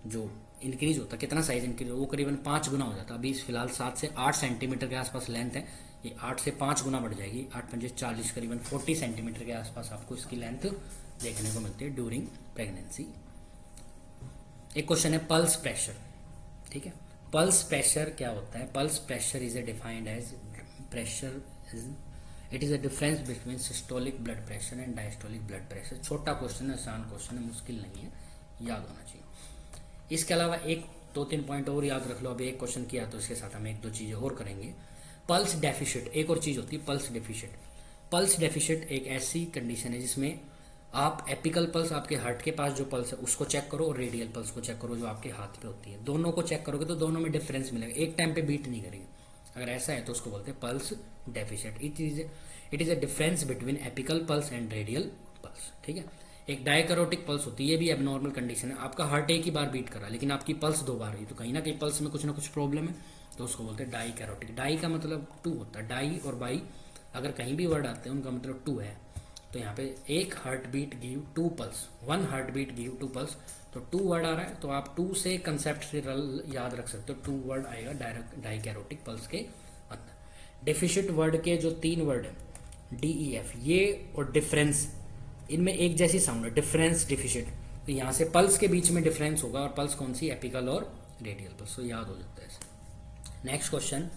Speaker 1: जो इंक्रीज होता है, कितना साइज इंक्रीज हो, वो करीबन 5 गुना हो जाता है। अभी फिलहाल 7 से 8 सेंटीमीटर के आसपास लेंथ है, ये 8 से 5 गुना बढ़ जाएगी, 8×5 = 40, करीबन 40 सेंटीमीटर के आसपास आपको इसकी लेंथ देखने को मिलती है ड्यूरिंग प्रेगनेंसी। एक क्वेश्चन है पल्स प्रेशर, ठीक है। पल्स प्रेशर क्या होता है? Pulse pressure is defined as pressure it is a difference between systolic blood pressure and diastolic blood pressure. छोटा क्वेश्चन है, आसान क्वेश्चन है, मुश्किल नहीं है, याद होना चाहिए। इसके अलावा 1-2-3 पॉइंट और याद रख लो। अभी एक क्वेश्चन किया तो इसके साथ हम 1-2 चीजें और करेंगे। पल्स डेफिशिट, एक और चीज होती है पल्स डेफिशिट। पल्स डेफिशिट एक ऐसी कंडीशन है जिसमें आप एपिकल पल्स, आपके हार्ट के पास जो पल्स है उसको चेक करो, और रेडियल पल्स को चेक करो जो आपके हाथ पे होती है। दोनों को चेक करोगे तो दोनों में डिफरेंस मिलेगा, एक टाइम पे बीट नहीं करेगी। अगर ऐसा है तो उसको बोलते हैं pulse deficit. It is a difference between apical pulse and radial pulse, ठीक है। एक डायकैरोटिक पल्स होती है, ये भी एबनॉर्मल कंडीशन है। आपका हार्ट एक ही बार बीट कर रहा है लेकिन आपकी पल्स 2 बार हुई, तो कहीं ना कहीं पल्स में कुछ ना कुछ प्रॉब्लम है, तो उसको बोलते हैं डायकैरोटिक। डाई का मतलब 2 होता है, डाई और बाई अगर कहीं भी वर्ड आते हैं उनका मतलब 2 है। तो यहाँ पे एक heart beat give 2 pulse, 1 heart beat give 2 pulse, तो 2 वर्ड आ रहा है तो आप 2 से कंसेप्ट से याद रख सकते हो, 2 वर्ड आएगा डायरेक्ट डाइकैरोटिक पल्स के अंदर। डेफिशिट वर्ड के जो 3 वर्ड है DEF, ये और डिफरेंस, इनमें एक जैसी साउंड है, डिफरेंस डेफिशिट। तो यहाँ से पल्स के बीच में डिफरेंस होगा, और पल्स कौन सी? एपिकल और रेडियल पल्स, तो याद हो जाता है ऐसे। Next question,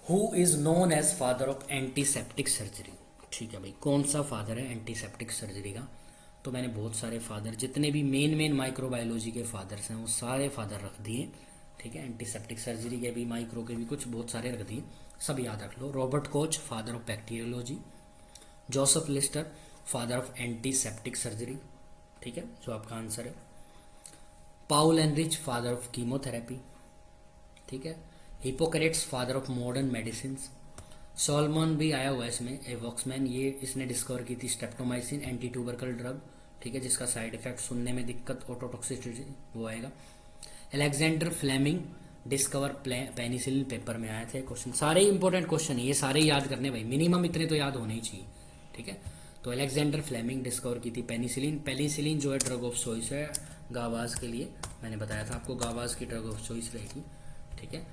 Speaker 1: who is known as father of antiseptic surgery? ठीक है भाई, कौन सा फादर है एंटीसेप्टिक सर्जरी का? तो मैंने बहुत सारे फादर, जितने भी मेन माइक्रोबायोलॉजी के फादर्स हैं वो सारे फादर रख दिए, ठीक है। एंटीसेप्टिक सर्जरी के भी, माइक्रो के भी कुछ बहुत सारे रख दिए, सब याद रख लो। Robert Koch, father of bacteriology. Joseph Lister, father of antiseptic surgery, ठीक है, जो आपका आंसर है। Paul Ehrlich, father of chemotherapy, ठीक है। Hippocrates, father of modern medicine. Salmon भी आया हुआ है इसमें, एवॉक्समैन, ये इसने डिस्कवर की थी स्ट्रेप्टोमाइसिन, एंटी ट्यूबरकल ड्रग, ठीक है, जिसका साइड इफेक्ट सुनने में दिक्कत, ऑटोटॉक्सिसिटी वो आएगा। Alexander Fleming discover penicillin, paper में आए थे क्वेश्चन। सारे इंपॉर्टेंट क्वेश्चन है ये, सारे याद करने भाई, मिनिमम इतने तो याद होने ही चाहिए, ठीक है। तो अलेक्जेंडर फ्लेमिंग डिस्कवर की थी पेनिसिलिन। पेनिसिलिन जो है ड्रग ऑफ चॉइस है गावाज के लिए, मैंने बताया था आपको गावाज की ड्रग ऑफ चॉइस रहेगी, ठीक है।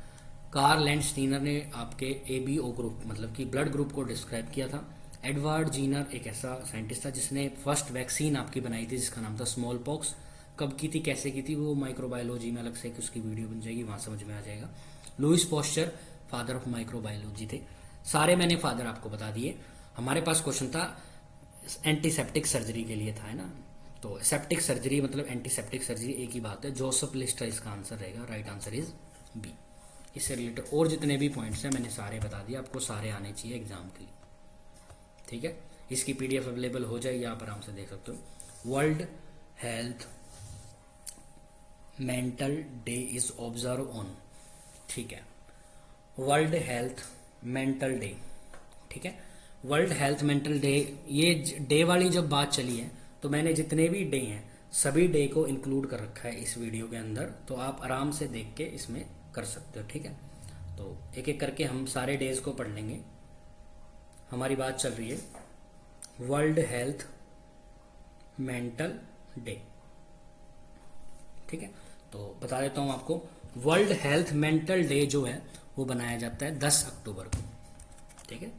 Speaker 1: कार्ल लैंडस्टीनर ने आपके ABO ग्रुप मतलब कि ब्लड ग्रुप को डिस्क्राइब किया था। एडवर्ड जीनर एक ऐसा साइंटिस्ट था जिसने फर्स्ट वैक्सीन आपकी बनाई थी जिसका नाम था स्मॉल पॉक्स। कब की थी, कैसे की थी, वो माइक्रोबायोलॉजी में अलग से उसकी वीडियो बन जाएगी, वहां समझ में आ जाएगा। Louis Pasteur, father of microbiology थे। सारे मैंने फादर आपको बता दिए। हमारे पास क्वेश्चन था एंटीसेप्टिक सर्जरी के लिए था, है ना। तो सेप्टिक सर्जरी मतलब एंटीसेप्टिक सर्जरी एक ही बात है। जोसेफ लिस्टर इसका आंसर रहेगा, राइट आंसर इज बी। इससे रिलेटेड और जितने भी पॉइंट्स हैं मैंने सारे बता दिए, आपको सारे आने चाहिए एग्जाम के लिए, ठीक है। इसकी पीडीएफ अवेलेबल हो जाएगी, आप आराम से देख सकते हो। World health mental day is observe on, ठीक है, वर्ल्ड हेल्थ मेंटल डे, ठीक है। वर्ल्ड हेल्थ मेंटल डे, ये डे वाली जब बात चली है तो मैंने जितने भी डे हैं सभी डे को इंक्लूड कर रखा है इस वीडियो के अंदर, तो आप आराम से देख के इसमें कर सकते हो, ठीक है। तो एक एक करके हम सारे डेज को पढ़ लेंगे। हमारी बात चल रही है वर्ल्ड हेल्थ मेंटल डे, ठीक है। तो बता देता हूं आपको, वर्ल्ड हेल्थ मेंटल डे जो है वो बनाया जाता है 10 अक्टूबर को, ठीक है।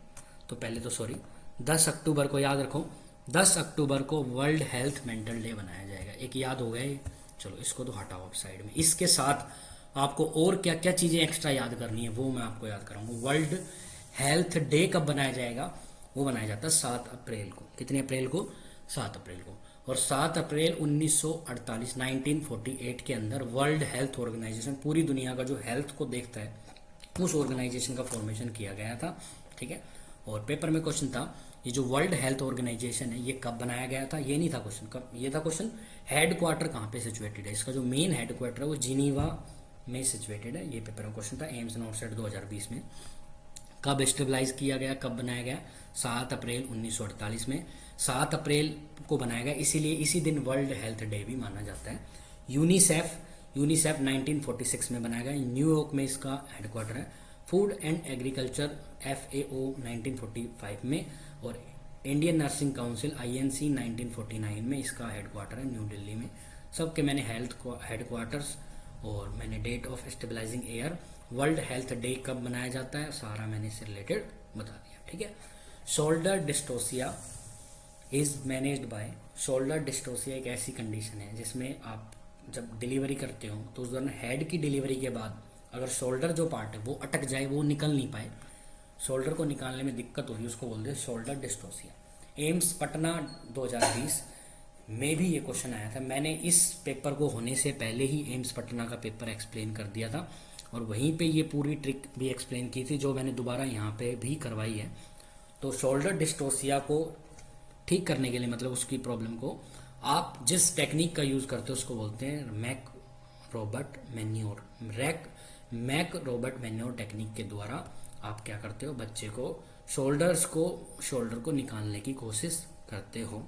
Speaker 1: तो पहले तो सॉरी 10 अक्टूबर को याद रखो, 10 अक्टूबर को वर्ल्ड हेल्थ मेंटल डे बनाया जाएगा। एक याद हो गया, चलो इसको तो हटाओ आप साइड में। इसके साथ आपको और क्या क्या चीजें एक्स्ट्रा याद करनी है वो मैं आपको याद कराऊंगा। वर्ल्ड हेल्थ डे कब बनाया जाएगा, वो बनाया जाता है 7 अप्रैल को। कितने अप्रैल को, 7 अप्रैल को। और 7 अप्रैल 1948 1948 के अंदर वर्ल्ड हेल्थ ऑर्गेनाइजेशन, पूरी दुनिया का जो हेल्थ को देखता है उस ऑर्गेनाइजेशन का फॉर्मेशन किया गया था, ठीक है। और पेपर में क्वेश्चन था ये जो वर्ल्ड हेल्थ ऑर्गेनाइजेशन है ये कब बनाया गया था, ये नहीं था क्वेश्चन कब, ये था क्वेश्चन हेड क्वार्टर कहाँ पे सिचुएटेड है। इसका जो मेन हेड क्वार्टर है वो जिनीवा में सिचुएटेड है। ये पेपर में क्वेश्चन था एम्स नॉट सेट 2020 में। कब स्टेबलाइज किया गया, कब बनाया गया, 7 अप्रैल 1948 में। 7 अप्रैल को बनाया गया, इसीलिए इसी दिन वर्ल्ड हेल्थ डे भी माना जाता है। यूनिसेफ 1946 में बनाया गया, न्यूयॉर्क में इसका हेडक्वार्टर है। फूड एंड एग्रीकल्चर FAO 1945 में, और इंडियन नर्सिंग काउंसिल INC 1949 में इसका हेडक्वार्टर है न्यू दिल्ली में। सबके मैंने हेल्थ हेडक्वार्टर्स और मैंने date of establishing year, world health day कब मनाया जाता है, सारा मैंने इससे रिलेटेड बता दिया, ठीक है। Shoulder dystocia is managed by, shoulder dystocia एक ऐसी कंडीशन है जिसमें आप जब डिलीवरी करते हो तो उस दौरान हेड की डिलीवरी के बाद अगर शोल्डर जो पार्ट है वो अटक जाए, वो निकल नहीं पाए, शोल्डर को निकालने में दिक्कत हो रही है, उसको बोलते हैं शोल्डर डिस्टोसिया। एम्स पटना 2020 में भी ये क्वेश्चन आया था। मैंने इस पेपर को होने से पहले ही एम्स पटना का पेपर एक्सप्लेन कर दिया था और वहीं पे ये पूरी ट्रिक भी एक्सप्लेन की थी जो मैंने दोबारा यहाँ पे भी करवाई है। तो शोल्डर डिस्टोसिया को ठीक करने के लिए, मतलब उसकी प्रॉब्लम को आप जिस टेक्निक का यूज करते हो उसको बोलते हैं McRobert manoeuvre, McRobert manoeuvre technique के द्वारा आप क्या करते हो, बच्चे को शोल्डर को निकालने की कोशिश करते हो,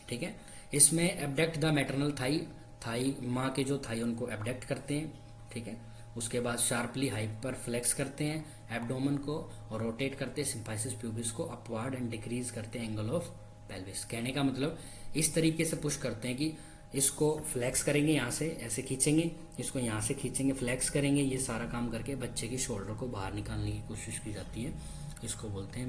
Speaker 1: ठीक है। इसमें एबडक्ट द मैटरनल थाई माँ के जो थाई उनको एबडक्ट करते हैं, ठीक है। उसके बाद शार्पली हाइपर फ्लेक्स करते हैं एब्डोमन को और रोटेट करते हैं सिम्फाइसिस प्यूबिस को अपवर्ड एंड डिक्रीज करते हैं एंगल ऑफ पेल्विस। कहने का मतलब इस तरीके से पुश करते हैं कि इसको फ्लेक्स करेंगे, यहाँ से ऐसे खींचेंगे, इसको यहाँ से खींचेंगे, फ्लेक्स करेंगे, ये सारा काम करके बच्चे की शोल्डर को बाहर निकालने की कोशिश की जाती है। इसको बोलते हैं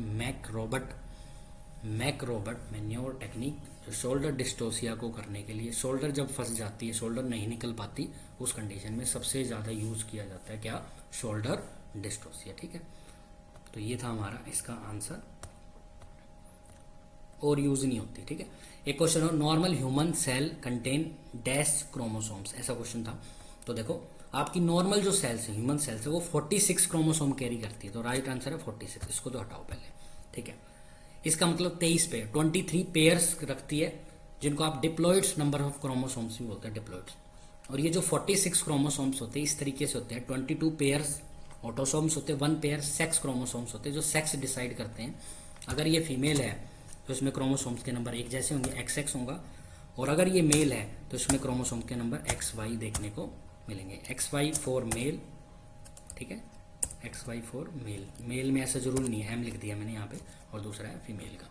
Speaker 1: मैक रॉबर्ट मैन्योर टेक्निक, जो शोल्डर डिस्टोसिया को करने के लिए, शोल्डर जब फंस जाती है, शोल्डर नहीं निकल पाती, उस कंडीशन में सबसे ज़्यादा यूज किया जाता है क्या, शोल्डर डिस्टोसिया, ठीक है। तो ये था हमारा इसका आंसर, और यूज नहीं होती, ठीक है। एक क्वेश्चन हो, normal human cell contain dash chromosomes, ऐसा क्वेश्चन था। तो देखो आपकी नॉर्मल जो सेल्स है, ह्यूमन सेल्स है, वो 46 क्रोमोसोम कैरी करती है, तो राइट आंसर है 46। इसको तो हटाओ पहले, ठीक है। इसका मतलब 23 पेयर 23 पेयर्स रखती है, जिनको आप डिप्लॉइड्स नंबर ऑफ क्रोमोसोम्स भी बोलते हैं, डिप्लॉइड्स। और ये जो 46 क्रोमोसोम्स होते हैं इस तरीके से होते हैं, 22 पेयर्स ऑटोसोम्स होते हैं, 1 पेयर सेक्स क्रोमोसोम्स होते हैं जो सेक्स डिसाइड करते हैं। अगर ये फीमेल है तो इसमें क्रोमोसोम्स के नंबर एक जैसे होंगे, XX होगा, और अगर ये मेल है तो इसमें क्रोमोसोम के नंबर XY देखने को मिलेंगे। XY फॉर मेल, ठीक है, XY फॉर मेल में ऐसा जरूर नहीं है, M लिख दिया मैंने यहाँ पे, और दूसरा है फीमेल का।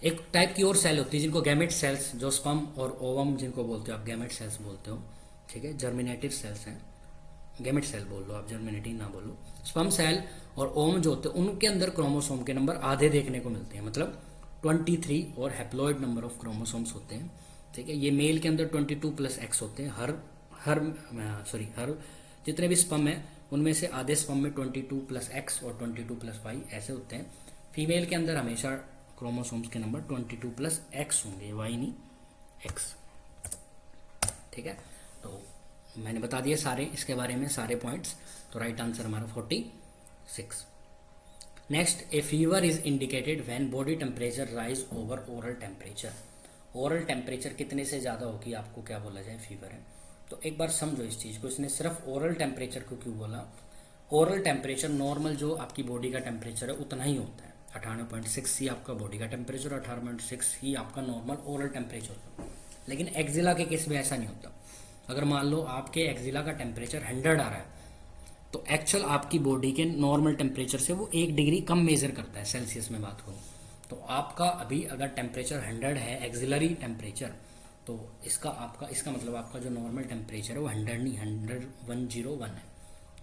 Speaker 1: एक टाइप की और सेल होती है जिनको गैमेट सेल्स, जो स्पर्म और ओवम जिनको बोलते हो आप, गैमेट सेल्स बोलते हो, ठीक है, जर्मिनेटिव सेल्स हैं, गैमेट सेल बोल लो आप, जर्मिनेटिव ना बोलो। स्पर्म सेल और ओवम जो होते हैं उनके अंदर क्रोमोसोम के नंबर आधे देखने को मिलते हैं, मतलब 23 और हैप्लॉइड नंबर ऑफ क्रोमोसोम्स होते हैं, ठीक है। ये मेल के अंदर 22 + X होते हैं, हर जितने भी स्पर्म है उनमें से आधे स्पर्म में 22 प्लस एक्स और 22 प्लस वाई ऐसे होते हैं। फीमेल के अंदर हमेशा क्रोमोसोम्स के नंबर 22 प्लस एक्स होंगे, वाई नहीं एक्स। ठीक है, तो मैंने बता दिए सारे इसके बारे में सारे पॉइंट्स। तो राइट आंसर हमारा 46। Next, A fever is indicated when body temperature rise over oral temperature. Oral temperature कितने से ज़्यादा होगी आपको क्या बोला जाए फीवर है। तो एक बार समझो इस चीज़ को, इसने सिर्फ ओरल टेम्परेचर को क्यों बोला। ओरल टेम्परेचर नॉर्मल जो आपकी बॉडी का टेम्परेचर है उतना ही होता है, 98.6 ही आपका बॉडी का टेम्परेचर, 18.6 ही आपका नॉर्मल ओरल टेम्परेचर होता है। लेकिन एक्जिला के केस में ऐसा नहीं होता। अगर मान लो आपके एक्जिला का टेम्परेचर 100 आ रहा है तो एक्चुअल आपकी बॉडी के नॉर्मल टेम्परेचर से वो 1 डिग्री कम मेजर करता है, सेल्सियस में बात करूँ तो। आपका अभी अगर टेम्परेचर 100 है एक्सिलरी टेम्परेचर, तो इसका मतलब आपका जो नॉर्मल टेम्परेचर है वो 100 नहीं 101 है।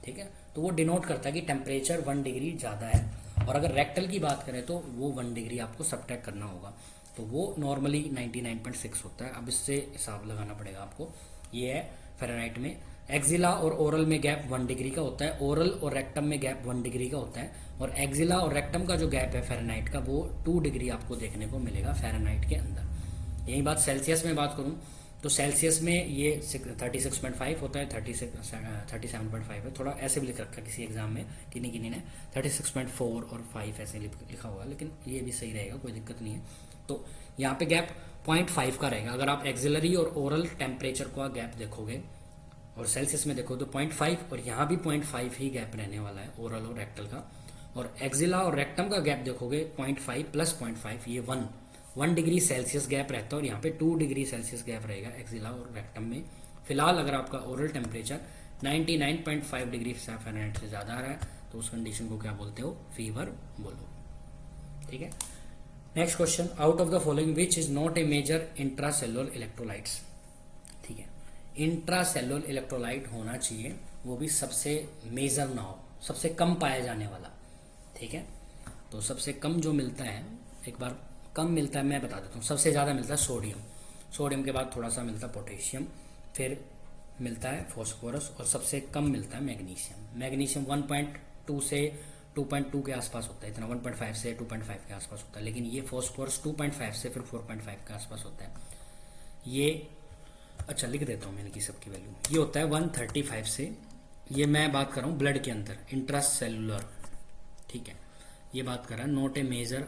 Speaker 1: ठीक है, तो वो डिनोट करता है कि टेम्परेचर 1 डिग्री ज़्यादा है। और अगर रेक्टल की बात करें तो वो 1 डिग्री आपको सबट्रैक्ट करना होगा, तो वो नॉर्मली 99.6 होता है। अब इससे हिसाब लगाना पड़ेगा आपको। ये है फ़ारेनहाइट में। एक्जिला और ओरल में गैप 1 डिग्री का होता है, ओरल और रेक्टम में गैप 1 डिग्री का होता है, और एक्जिला और रेक्टम का जो गैप है फ़ारेनहाइट का वो 2 डिग्री आपको देखने को मिलेगा फ़ारेनहाइट के अंदर। यही बात सेल्सियस में बात करूँ तो सेल्सियस में ये 36.5 होता है, 37.5 है। थोड़ा ऐसे भी लिख रखा है किसी एग्जाम में किन्हीं ने 36.4 और 5 ऐसे लिखा हुआ, लेकिन ये भी सही रहेगा, कोई दिक्कत नहीं है। तो यहाँ पे गैप 0.5 का रहेगा। अगर आप एक्सिलरी और ओरल टेम्परेचर का गैप देखोगे और सेल्सियस में देखो तो 0.5, और यहाँ भी 0.5 ही गैप रहने वाला है ओरल और रेक्टल का। और एक्जिला और रेक्टम का गैप देखोगे 0.5 प्लस 0.5 ये 1 डिग्री सेल्सियस गैप रहता है, और यहाँ पे 2 डिग्री सेल्सियस गैप रहेगा एक्जिला और रेक्टम में। फिलहाल अगर आपका ओरल टेम्परेचर 99.5 डिग्री फ़ारेनहाइट से ज़्यादा आ रहा है तो उस कंडीशन को क्या बोलते हो, फीवर बोलो। ठीक है, next question, out of the following which is not a major intracellular electrolytes. ठीक है, इंट्रासेलुलर इलेक्ट्रोलाइट होना चाहिए, वो भी सबसे मेजर ना हो, सबसे कम पाया जाने वाला। ठीक है, तो सबसे कम जो मिलता है, एक बार कम मिलता है मैं बता देता हूँ। सबसे ज़्यादा मिलता है सोडियम, सोडियम के बाद थोड़ा सा मिलता है पोटेशियम, फिर मिलता है फॉस्फोरस, और सबसे कम मिलता है मैग्नीशियम। मैग्नीशियम 1.2 से 2.2 के आसपास होता है, इतना 1.5 से 2.5 के आसपास होता है। लेकिन ये फॉस्फोरस 2.5 से फिर 4.5 के आसपास होता है। ये अच्छा लिख देता हूँ मैं इनकी सबकी वैल्यू। ये होता है 135 से, ये मैं बात कर रहा हूँ ब्लड के अंदर इंट्रासेलुलर। ठीक है, ये बात कर रहा है not a major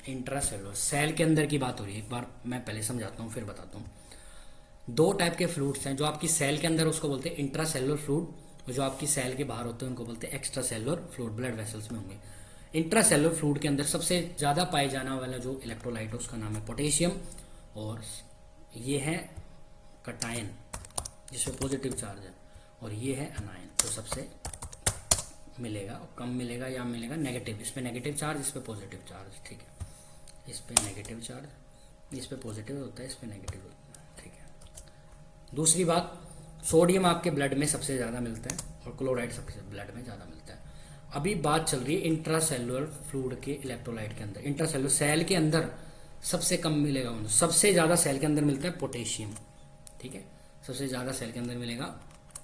Speaker 1: intracellular, cell के अंदर की बात हो रही है। एक बार मैं पहले समझाता हूँ फिर बताता हूँ। 2 टाइप के फ्लूइड्स हैं, जो आपकी सेल के अंदर उसको बोलते हैं इंट्रासेलुलर फ्लूइड, और जो आपकी सेल के बाहर होते हैं उनको बोलते हैं extra cellular fluid, blood vessels में होंगे। इंट्रासेलुलर फ्लूइड के अंदर सबसे ज़्यादा पाए जाने वाला जो इलेक्ट्रोलाइट है उसका नाम है पोटेशियम, और ये है कटायन जिसमें पॉजिटिव चार्ज है, और ये है अनायन। तो सबसे मिलेगा, कम मिलेगा या मिलेगा नेगेटिव, इस पे नेगेटिव चार्ज, इस पे पॉजिटिव चार्ज। ठीक है, इस पे नेगेटिव चार्ज, इस पे पॉजिटिव होता है, इस पे नेगेटिव होता है। ठीक है, दूसरी बात, सोडियम आपके ब्लड में सबसे ज़्यादा मिलता है और क्लोराइड सबसे ब्लड में ज़्यादा मिलता है। अभी बात चल रही है इंट्रासेलुलर फ्लूइड के इलेक्ट्रोलाइट के अंदर। इंट्रासेलुलर सेल के अंदर सबसे कम मिलेगा, सबसे ज़्यादा सेल के अंदर मिलता है पोटेशियम। ठीक है, सबसे ज़्यादा सेल के अंदर मिलेगा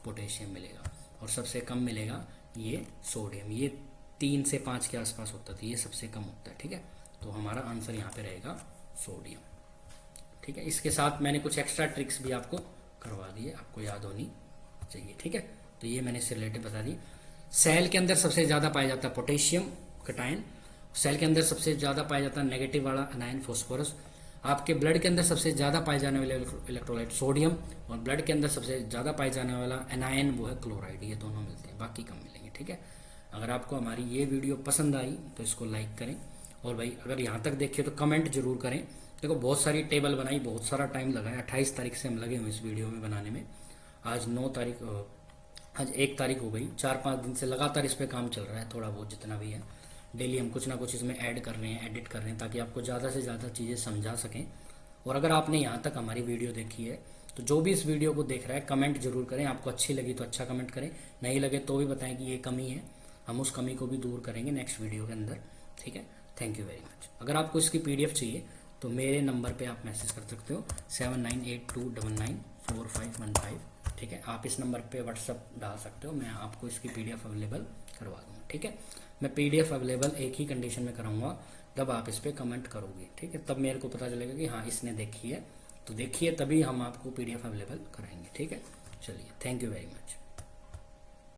Speaker 1: पोटेशियम मिलेगा, और सबसे कम मिलेगा ये सोडियम। ये 3 से 5 के आसपास होता है, तो ये सबसे कम होता है। ठीक है, तो हमारा आंसर यहाँ पे रहेगा सोडियम। ठीक है, इसके साथ मैंने कुछ एक्स्ट्रा ट्रिक्स भी आपको करवा दी है, आपको याद होनी चाहिए। ठीक है, तो ये मैंने इससे रिलेटेड बता दी। सेल के अंदर सबसे ज़्यादा पाया जाता है पोटेशियम कटायन, सेल के अंदर सबसे ज़्यादा पाया जाता है नेगेटिव वाला अनायन फॉस्फोरस, आपके ब्लड के अंदर सबसे ज़्यादा पाए जाने वाले इलेक्ट्रोलाइट सोडियम, और ब्लड के अंदर सबसे ज़्यादा पाए जाने वाला एनायन वो है क्लोराइड। ये दोनों मिलते हैं, बाकी कम मिलेंगे। ठीक है, अगर आपको हमारी ये वीडियो पसंद आई तो इसको लाइक करें, और भाई अगर यहाँ तक देखे तो कमेंट जरूर करें। देखो बहुत सारी टेबल बनाई, बहुत सारा टाइम लगाया, 28 तारीख से हम लगे हुए इस वीडियो में बनाने में। आज 9 तारीख, आज 1 तारीख हो गई। 4-5 दिन से लगातार इस पर काम चल रहा है, थोड़ा बहुत जितना भी है। डेली हम कुछ ना कुछ इसमें ऐड कर रहे हैं, एडिट कर रहे हैं, ताकि आपको ज़्यादा से ज़्यादा चीज़ें समझा सकें। और अगर आपने यहाँ तक हमारी वीडियो देखी है तो जो भी इस वीडियो को देख रहा है कमेंट जरूर करें। आपको अच्छी लगी तो अच्छा कमेंट करें, नहीं लगे तो भी बताएं कि ये कमी है, हम उस कमी को भी दूर करेंगे नेक्स्ट वीडियो के अंदर। ठीक है, थैंक यू वेरी मच। अगर आपको इसकी PDF चाहिए तो मेरे नंबर पे आप मैसेज कर सकते हो 7982994515। ठीक है, आप इस नंबर पे व्हाट्सअप डाल सकते हो, मैं आपको इसकी PDF अवेलेबल करवा दूँगा। ठीक है, मैं PDF अवेलेबल एक ही कंडीशन में कराऊंगा जब आप इस पर कमेंट करोगे। ठीक है, तब मेरे को पता चलेगा कि हाँ इसने देखी है, तो देखिए तभी हम आपको PDF अवेलेबल कराएंगे। ठीक है, चलिए, थैंक यू वेरी मच।